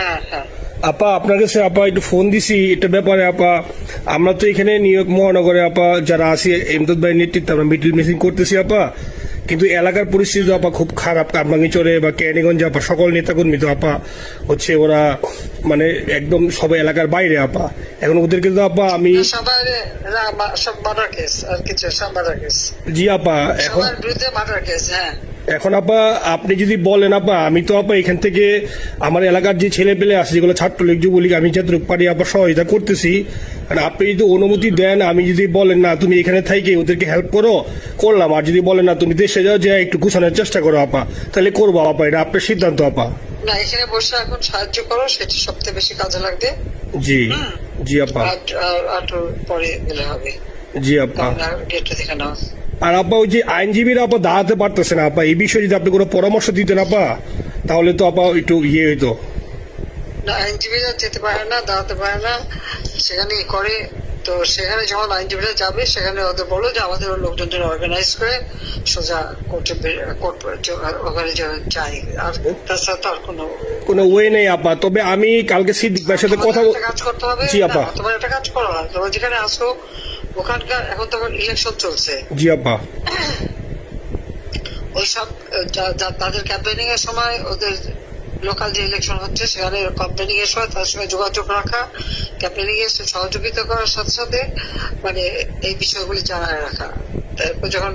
হ্যাঁ হ্যাঁ আপা আপনার কাছে আপা একটু ফোন দিছি এটা ব্যাপারে আপা। আমরা তো এখানে নিউ ইয়র্ক মহানগরে আপা যারা আছি এমদাদ ভাই নেতৃত্বে আমরা মিডিল মিটিং করতেছি আপা, কিন্তু এলাকার পরিস্থিতি তো আপা খুব খারাপ। কারমাঙ্গিচরে বা ক্যানিগঞ্জে আপা সকল নেতাকর্মী তো আপা হচ্ছে ওরা মানে একদম সবাই এলাকার বাইরে আপা। এখন ওদেরকে তো আপা আমি সবার সব মার্ডার কেস আর কিছু সব মার্ডার কেস। জি আপা এখন সবার বিরুদ্ধে মার্ডার কেস। হ্যাঁ এখন আপা আপনি যদি বলেন আপা, আমি তো আপা এখান থেকে আমার এলাকার যে ছেলে পেলে আছে যেগুলো ছাত্রলীগ যুবলীগ আমি যতটুকু পারি আপা সহায়তা করতেছি। আর আপনি যদি অনুমতি দেন, আমি যদি বলেন না তুমি এখানে থাইকে ওদেরকে হেল্প করো করলাম, আর যদি বলেন না তুমি দেশে যাও যে একটু গুছানোর চেষ্টা করো আপা, তাহলে করবো আপা। এটা আপনার সিদ্ধান্ত আপা। না এখানে বসে এখন সাহায্য করো, সেটা সবচেয়ে বেশি কাজে লাগবে। জি জি আপা। আর পরে গেলে হবে। জি আপা। গেটটা দেখে নাও। আর আপা ওই যে আইনজীবীরা আপা দাঁড়াতে পারতেছে না আপা, এই বিষয়ে যদি আপনি কোনো পরামর্শ দিতেন আপা তাহলে তো আপা একটু ইয়ে হইতো। না আইনজীবীরা যেতে পারে না, দাঁড়াতে পারে না, সেখানে করে। তো সেখানে যখন আইনজীবীরা যাবে সেখানে ওদের বলো যে আমাদের লোকজন অর্গানাইজ করে সোজা কোর্টে ওখানে যাই। আর তাছাড়া তো আর কোনো ওয়ে নেই আপা। তবে আমি কালকে সিদ্দিক ভাইয়ের সাথে কথা কাজ করতে হবে। জি আপা। তোমার একটা কাজ করো, তোমার যেখানে আসো ওখানকার এখন তো ইলেকশন চলছে। জি আপা। ওইসব তাদের ক্যাম্পেনিং এর সময় ওদের লোকাল যে ইলেকশন হচ্ছে সেখানে ক্যাম্পেনিং এর সময় তার সঙ্গে যোগাযোগ রাখা, ক্যাম্পেনিং এর সহযোগিতা করার সাথে সাথে মানে এই বিষয়গুলি জানায় রাখা, তারপর যখন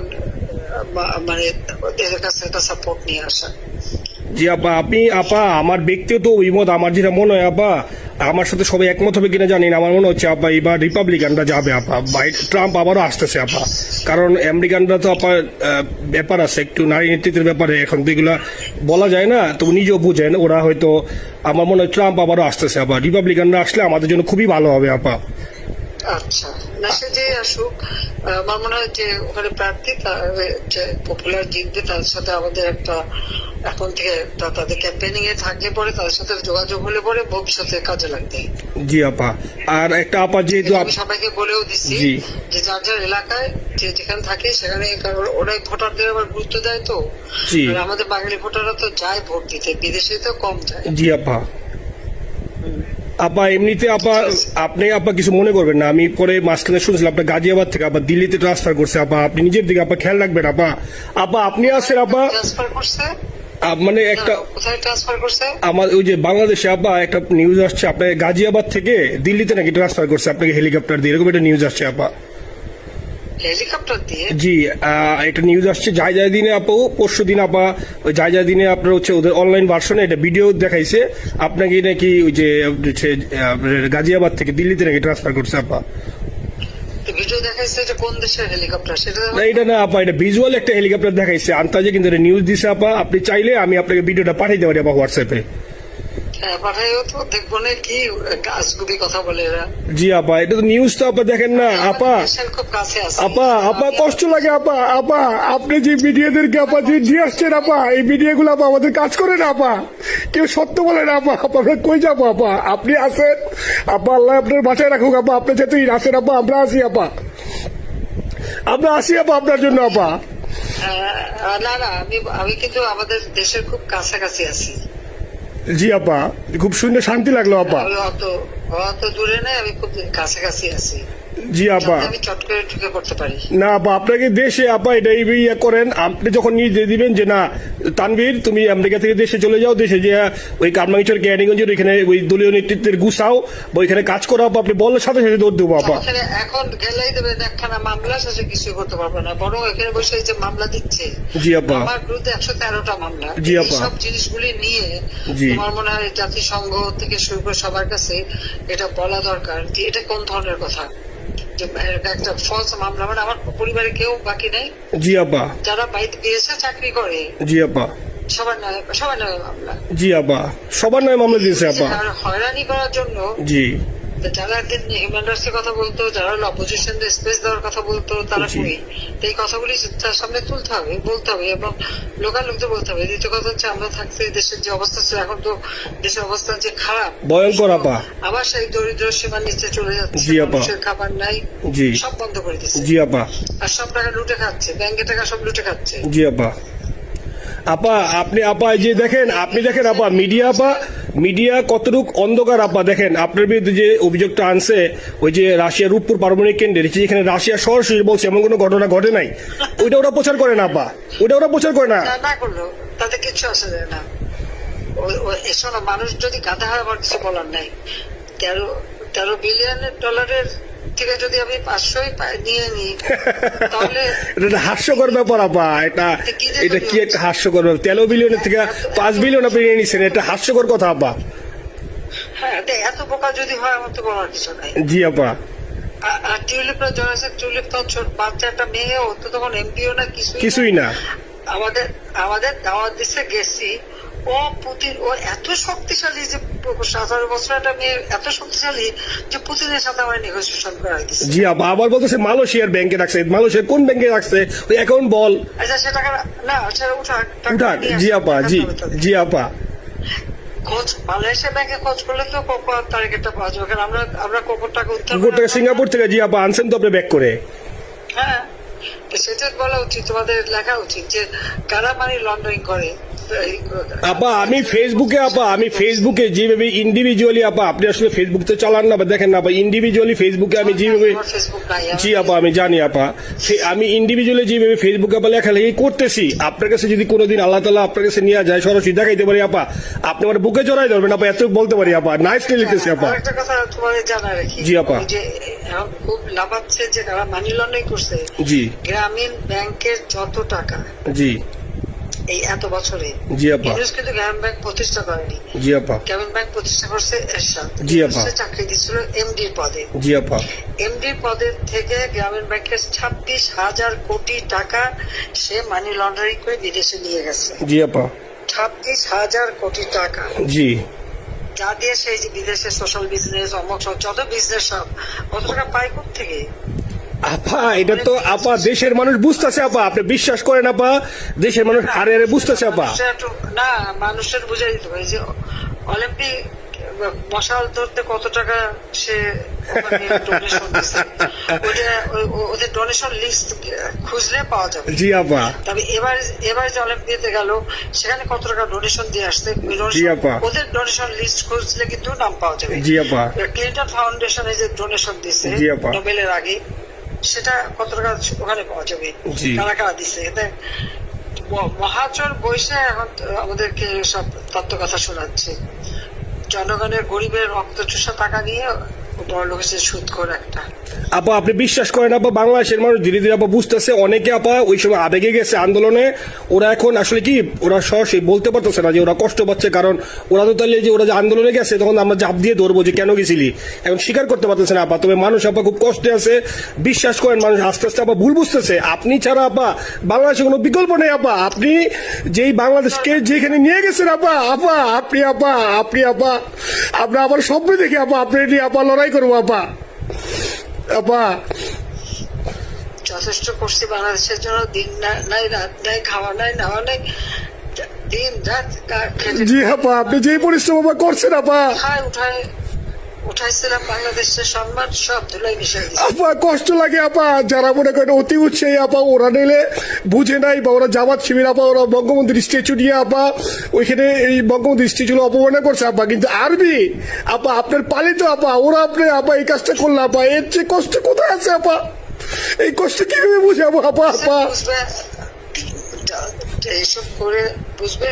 মানে এদের কাছে একটা সাপোর্ট নিয়ে আসা। জি আপা। আপনি আপা আমার ব্যক্তিগত অভিমত, আমার যেটা মনে হয় আপা, আমার সাথে সবাই একমত হবে কিনা জানি না, আমার মনে হচ্ছে আপা এবার রিপাবলিকানরা যাবে আপা। ট্রাম্প আবারও আসতেছে আপা, কারণ আমেরিকানরা তো আপা ব্যাপার আছে একটু নারী নেতৃত্বের ব্যাপারে, এখন তো এগুলা বলা যায় না, তো নিজেও বুঝেন ওরা হয়তো। আমার মনে হয় ট্রাম্প আবারও আসতেছে আপা, রিপাবলিকানরা আসলে আমাদের জন্য খুবই ভালো হবে আপা। আচ্ছা না সে যে আসুক, আমার মনে হয় যে ওখানে প্রার্থী যে পপুলার জিতবে তার সাথে আমাদের একটা এখন থেকে তাদের ক্যাম্পেনিং এ থাকলে পরে তাদের সাথে যোগাযোগ হলে পরে ভবিষ্যতে কাজে লাগবে। জি আপা। আর একটা আপা যেহেতু আমি সবাইকে বলেও দিচ্ছি যে যার যার এলাকায় যে যেখানে থাকে সেখানে, ওরাই ভোটারদের আবার গুরুত্ব দেয়। তো আমাদের বাঙালি ভোটাররা তো যায় ভোট দিতে, বিদেশে তো কম যায়। জি আপা। আপা এমনিতে আপা আপনি আপা কিছু মনে করবেন না, আমি পরে মাঝখানে শুনছিলাম আপনার গাজিয়াবাদ থেকে আপা দিল্লিতে ট্রান্সফার করছে আপা, আপনি নিজের দিকে আপা খেয়াল রাখবেন আপা। আপা আপনি আসেন আপা। ট্রান্সফার করছে মানে একটা কোথায় ট্রান্সফার করছে? আমার ওই যে বাংলাদেশে আপা একটা নিউজ আসছে আপনার গাজিয়াবাদ থেকে দিল্লিতে নাকি ট্রান্সফার করছে আপনাকে হেলিকপ্টার দিয়ে, এরকম একটা নিউজ আসছে আপা। হেলিকপ্টার দিয়ে? জি একটা নিউজ আসছে যায় দিনে আপু, পরশু দিন আপা ওই যায় দিনে আপনার হচ্ছে ওদের অনলাইন ভার্সনে এটা ভিডিও দেখাইছে আপনাকে নাকি ওই যে গাজিয়াবাদ থেকে দিল্লিতে নাকি ট্রান্সফার করছে আপা। ভিডিও দেখাইছে এটা কোন দেশের হেলিকপ্টার সেটা? এটা না আপা, এটা ভিজুয়াল একটা হেলিকপ্টার দেখাইছে আন্তাজে, কিন্তু এটা নিউজ দিছে আপা। আপনি চাইলে আমি আপনাকে ভিডিওটা পাঠাইতে পারি আপা হোয়াটসঅ্যাপে। পাঠাইও তো, দেখবো না কি গাছগুবি কথা বলে এরা। জি আপা, এটা তো নিউজ তো আপা দেখেন না আপা। খুব কাছে আছে আপা। আপা কষ্ট লাগে আপা। আপা আপনি যে মিডিয়াদেরকে আপা যে দিয়ে আসছেন আপা, এই মিডিয়াগুলো আপা আমাদের কাজ করে না আপা, কেউ সত্য বলে না আপা। আপা আমরা কই যাবো আপা, আপনি আছেন আপা, আল্লাহ আপনার বাঁচায় রাখুক আপা। আপনি যেহেতু আছেন আপা, আমরা আসি আপা, আমরা আসি আপা আপনার জন্য আপা। না না আমি কিন্তু আমাদের দেশের খুব কাছাকাছি আছি। জি আপা, খুব শুনে শান্তি লাগলো আপা। অত দূরে নেই, আমি খুব কাছাকাছি আছি। জি আপা। আমি চট করে ঢুকে পড়তে পারি না আপা, আপনাকে দেশে আপা এটাই ইয়ে করেন, আপনি যখন নিয়ে দিবেন যে না তানভীর তুমি আমেরিকা থেকে দেশে চলে যাও, দেশে যে ওই কারমাঙ্গিচর ক্যানিগঞ্জের ওইখানে ওই দলীয় নেতৃত্বের গুছাও বা ওইখানে কাজ করো আপা, আপনি বললে সাথে সাথে দৌড় দেবো আপা। এখন গেলেই দেবেন একখানা মামলা, শেষে কিছু করতে পারবে না, বরং এখানে বসে যে মামলা দিচ্ছে। জি আপা। আমার বিরুদ্ধে 113টা মামলা। জি আপা। সব জিনিসগুলি নিয়ে আমার মনে হয় জাতিসংঘ থেকে শুরু করে সবার কাছে এটা বলা দরকার যে এটা কোন ধরনের কথা, একটা ফলস মামলা। মানে আমার পরিবারে কেউ বাকি নেই। জি আপা। যারা বাইরে দিয়েছে চাকরি করে। জি আপা। সবার নয় মামলা। জি আপা, সবার নয় মামলা দিয়েছে আপা। হয়রানি করার জন্য জি যারা হিউম্যান রাইটস এর কথা বলতো, যারা অপোজিশন স্পেস দেওয়ার কথা বলতো, তারা কই? এই কথাগুলি তার সামনে তুলতে হবে, বলতে হবে, এবং লোকাল লোকদের বলতে হবে। দ্বিতীয় কথা হচ্ছে আমরা থাকতে দেশের যে অবস্থা ছিল, এখন তো দেশের অবস্থা যে খারাপ, ভয়ঙ্কর আপা। আবার সেই দরিদ্র সীমার নিচে চলে যাচ্ছে, মানুষের খাবার নাই, সব বন্ধ করে দিচ্ছে। জি আপা। আর সব টাকা লুটে খাচ্ছে, ব্যাংকের টাকা সব লুটে খাচ্ছে। জি আপা। আপা আপনি আপা এই যে দেখেন, আপনি দেখেন আপা, মিডিয়া কতটুক অন্ধকার আপা। দেখেন আপনার বিরুদ্ধে যে অভিযোগটা আনছে, ওই যে রাশিয়া রূপপুর পারমাণবিক কেন্দ্রে, যেখানে রাশিয়া সরাসরি বলছে এমন কোনো ঘটনা ঘটে নাই, ওইটা ওরা প্রচার করে না আপা, ওইটা ওরা প্রচার করে না। না করলো তাতে কিচ্ছু আসে যায় না। শোনো, মানুষ যদি গাধা হয় আমার কিছু বলার নাই। 13 বিলিয়ন ডলারের থেকে যদি আমি 500 নিয়ে নিই তাহলে এটা হাস্যকর ব্যাপার আপা। এটা কি একটা হাস্যকর ব্যাপার? 13 বিলিয়নের থেকে 5 বিলিয়ন আপনি নিয়ে নিচ্ছেন, এটা হাস্যকর কথা আপা। হ্যাঁ, এত বোকা যদি হয় আমার তো বলার কিছু নাই। জি আপা। আর টিউলিপরা জয়েছে, টিউলিপ তো ছোট বাচ্চা একটা মেয়ে, ও তো তখন এমপিও না, কিছুই না। আমাদের দাওয়াত দিচ্ছে, গেছি। ও পুতিন, ও এত শক্তিশালী যে 17 বছর একটা মেয়ে এত শক্তিশালী যে পুতিনের সাথে আমার নেগোসিয়েশন করা দিচ্ছে। জি আপা, আবার বলতেছে মালয়েশিয়ার ব্যাংকে রাখছে। মালয়েশিয়ার কোন ব্যাংকে রাখছে ওই অ্যাকাউন্ট বল। আচ্ছা, সে টাকা না, সেটা উঠাক। জি আপা, জি আপা। খোঁজ মালয়েশিয়া ব্যাংকে খোঁজ করলে তো কোকোর তারিখটা পাওয়া যাবে, কারণ আমরা কোকোর টাকা সিঙ্গাপুর থেকে। জি আপা, আনছেন তো আপনি ব্যাক করে। হ্যাঁ, সেটা বলা উচিত, তোমাদের লেখা উচিত যে কারা মানি লন্ডারিং করে। আপা আমি ফেসবুকে যেভাবে ইন্ডিভিজুয়ালি আপা, আপনি আসলে ফেসবুক তো চালান না বা দেখেন না আপা, ইন্ডিভিজুয়ালি ফেসবুকে আমি যেভাবে, জি আপা আমি জানি আপা, আমি ইন্ডিভিজুয়ালি যেভাবে ফেসবুকে আপা লেখালেখি করতেছি, আপনার কাছে যদি কোনোদিন আল্লাহ তাআলা আপনার কাছে নিয়ে যায়, সরাসরি দেখাইতে পারি আপা, আপনি আমার বুকে জড়াই ধরবেন আপা, এত বলতে পারি আপা। নাইসলি লিখতেছি আপা। একটা কথা তোমাদের জানা রাখি, জি আপা, যে এখন খুব লাভাচ্ছে যে যারা মানি লন্ডারিং করছে। জি, গ্রামীণ ব্যাংকের যত টাকা, জি এই এত বছরে, জি আপা, কিন্তু গ্রামীণ ব্যাংক প্রতিষ্ঠা করেনি। জি আপা, গ্রামীণ ব্যাংক প্রতিষ্ঠা করছে এরশাদ। জি আপা, চাকরি দিচ্ছিল এমডির পদে। জি আপা, এমডির পদের থেকে গ্রামীণ ব্যাংকের 26,000 কোটি টাকা সে মানি লন্ডারিং করে বিদেশে নিয়ে গেছে। জি আপা, 26,000 কোটি টাকা। জি, যা দিয়ে সেই যে বিদেশে সোশ্যাল বিজনেস, অমক যত বিজনেস সব কত টাকা পায় থেকে। আপা এটা তো আপা দেশের মানুষ বুঝতেছে আপা, আপনি বিশ্বাস করেন আপা, দেশের মানুষ হারে হারে বুঝতেছে আপা। না, মানুষের বুঝাই দিতে পারে যে অলিম্পিক মশাল ধরতে কত টাকা সে ডোনেশন দিচ্ছে, ওদের ডোনেশন লিস্ট খুঁজলে পাওয়া যাবে। জি আপা। তবে এবার যে অলিম্পিয়াতে গেল সেখানে কত টাকা ডোনেশন দিয়ে আসছে, ওদের ডোনেশন লিস্ট খুঁজলে কিন্তু নাম পাওয়া যাবে। জি আপা। ক্লিন্টন ফাউন্ডেশনে যে ডোনেশন দিচ্ছে নোবেলের আগে, সেটা কত টাকা ওখানে পাওয়া যাবে, কারা কারা দিচ্ছে। এতে মহাচর বৈশে এখন আমাদেরকে সব তত্ত্ব কথা শোনাচ্ছে, জনগণের গরিবের রক্ত চুষা টাকা নিয়ে বড় লোকের সুদ করে একটা। আপা আপনি বিশ্বাস করেন আপা, বাংলাদেশের মানুষ ধীরে ধীরে আপা বুঝতেছে। অনেকে আপা ওই সময় আবেগে গেছে আন্দোলনে, ওরা এখন আসলে কি, ওরা সরাসরি বলতে পারতেছে না যে ওরা কষ্ট পাচ্ছে, কারণ ওরা তো তাহলে যে ওরা যে আন্দোলনে গেছে তখন আমরা জাপ দিয়ে ধরবো যে কেন গেছিলি, এখন স্বীকার করতে পারতেছে না আপা। তবে মানুষ আপা খুব কষ্টে আছে, বিশ্বাস করেন মানুষ আস্তে আস্তে আপা ভুল বুঝতেছে। আপনি ছাড়া আপা বাংলাদেশে কোনো বিকল্প নেই আপা। আপনি যেই বাংলাদেশকে যেখানে নিয়ে গেছেন আপা, আপনি আমরা আবার স্বপ্ন দেখি আপা, আপনি নিয়ে আপা লড়াই করবো আপা। আপা যথেষ্ট করছি বাংলাদেশের জন্য, দিন নাই রাত নাই, খাওয়া নাই নাওয়া নাই, দিন রাত। জি আপা, আপনি যে পরিশ্রম আপা করছেন আপা, উঠাইছিলাম বাংলাদেশের সম্মান সব ধুলাই মিশাই দিচ্ছে আপা। কষ্ট লাগে আপা, যারা মনে করেন অতি উৎসাহী আপা, ওরা নিলে বুঝে নাই বা ওরা জামাত শিবির আপা, ওরা বঙ্গবন্ধুর স্ট্যাচু নিয়ে আপা ওইখানে এই বঙ্গবন্ধুর স্ট্যাচু অপমানে করছে আপা। কিন্তু আরবি আপা আপনার পালিত আপা, ওরা আপনি আপা এই কাজটা করলো আপা, এর চেয়ে কষ্ট কোথায় আছে আপা? এই কষ্ট কিভাবে বুঝাবো আপা? এইসব করে বুঝবে।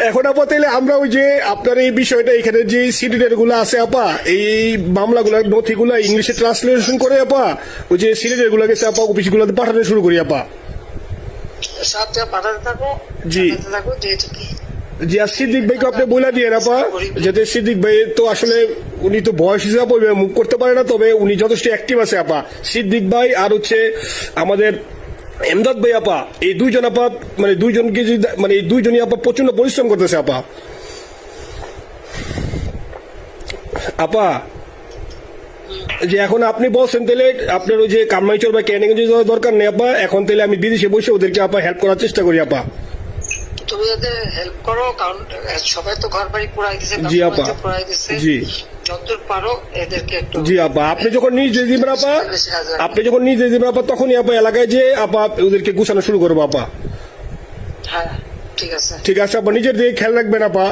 এখন আপা তাইলে আমরা ওই যে আপনার এই বিষয়টা, এখানে যে সিডিডেট গুলো আছে আপা, এই মামলাগুলো নথিগুলা ইংলিশে ট্রান্সলেশন করে আপা, ওই যে সিডিডেট গুলো গেছে আপা অফিস গুলোতে পাঠানো শুরু করি আপা। সব পাঠাতে থাকো। জি জি। আর সিদ্দিক ভাইকে আপনি বলে দিয়ে আপা, যাতে সিদ্দিক ভাই তো আসলে উনি তো বয়স হিসাবে মুভ করতে পারে না, তবে উনি যথেষ্ট অ্যাক্টিভ আছে আপা। সিদ্দিক ভাই আর হচ্ছে আমাদের এমদাদ ভাই আপা, এই দুইজন আপা মানে দুইজনকে মানে এই দুইজনই আপা প্রচন্ড পরিশ্রম করতেছে আপা। আপা যে এখন আপনি বলছেন তাহলে আপনার ওই যে কামাইচর বা ক্যানিং এ যাওয়ার দরকার নেই আপা, এখন তাহলে আমি বিদেশে বসে ওদেরকে আপা হেল্প করার চেষ্টা করি আপা। তুমি ওদের হেল্প করো, কারণ সবাই তো ঘর বাড়ি পুরাই দিছে। জি আপা, জি যতদূর পারো এদেরকে একটু। জি আপা, আপনি যখন নিজে দিবেন আপা, তখনই আপা এলাকায় যে আপা ওদেরকে গুছানো শুরু করবো আপা। হ্যাঁ ঠিক আছে। ঠিক আছে আপা, নিজের দিকে খেয়াল রাখবেন আপা।